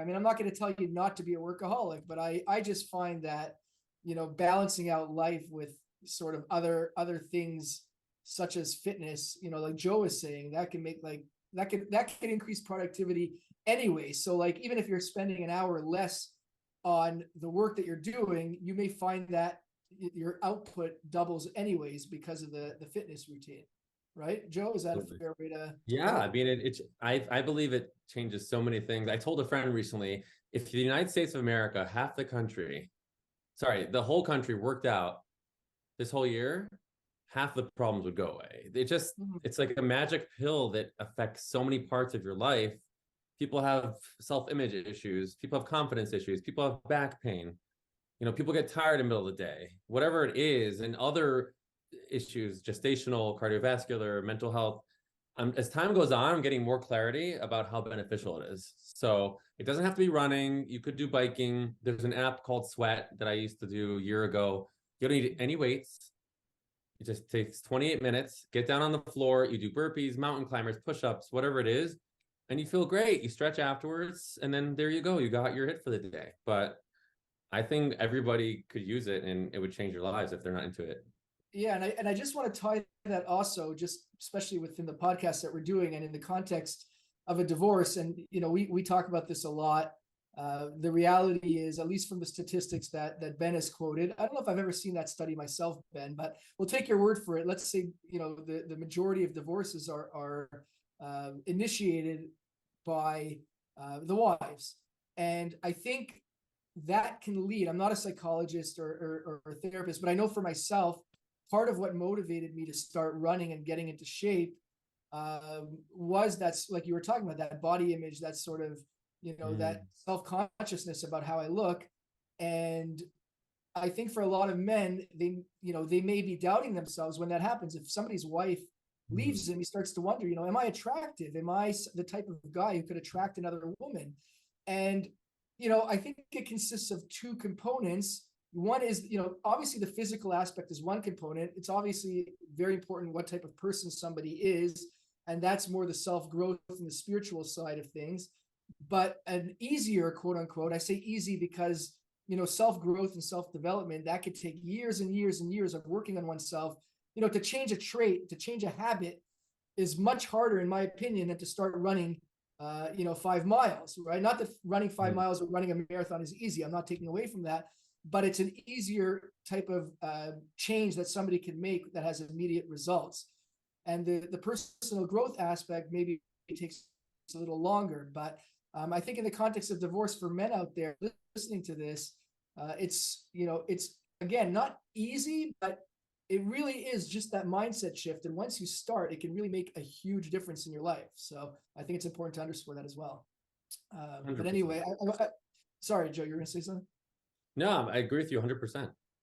I mean, I'm not going to tell you not to be a workaholic, but I just find that, balancing out life with sort of other things such as fitness, like Joe was saying, that can make like that can increase productivity anyway. So like even if you're spending an hour less on the work that you're doing, you may find that your output doubles anyways because of the fitness routine. Right, Joe? Is that a fair way to Yeah, I mean, I believe it changes so many things. I told a friend recently, if the United States of America, the whole country worked out this whole year, half the problems would go away. It's like a magic pill that affects so many parts of your life. People have self-image issues, people have confidence issues, people have back pain. People get tired in the middle of the day, whatever it is, and other issues, gestational, cardiovascular, mental health. As time goes on, I'm getting more clarity about how beneficial it is. So it doesn't have to be running. You could do biking. There's an app called Sweat that I used to do a year ago. You don't need any weights. It just takes 28 minutes. Get down on the floor. You do burpees, mountain climbers, push-ups, whatever it is, and you feel great. You stretch afterwards, and then there you go. You got your hit for the day. But I think everybody could use it, and it would change your lives if they're not into it. Yeah, and I just want to tie that also, just especially within the podcast that we're doing and in the context of a divorce. And we talk about this a lot. The reality is, at least from the statistics that Ben has quoted, I don't know if I've ever seen that study myself, Ben, but we'll take your word for it. Let's say the majority of divorces are initiated by the wives, and I think that can lead. I'm not a psychologist or a therapist, but I know for myself, part of what motivated me to start running and getting into shape was that's like you were talking about, that body image, that sort of, that self-consciousness about how I look. And I think for a lot of men, they may be doubting themselves when that happens. If somebody's wife leaves him, he starts to wonder, am I attractive? Am I the type of guy who could attract another woman? And, I think it consists of two components. One is, obviously the physical aspect is one component. It's obviously very important what type of person somebody is, and that's more the self-growth and the spiritual side of things. But an easier, quote unquote, I say easy because, self-growth and self-development, that could take years and years and years of working on oneself. To change a trait, to change a habit is much harder, in my opinion, than to start running 5 miles, right? Not that running 5 miles or running a marathon is easy. I'm not taking away from that, but it's an easier type of change that somebody can make that has immediate results. And the personal growth aspect maybe takes a little longer, but I think in the context of divorce, for men out there listening to this, it's again, not easy, but it really is just that mindset shift. And once you start, it can really make a huge difference in your life. So I think it's important to underscore that as well. But anyway, sorry, Joe, you're going to say something? No, I agree with you 100%.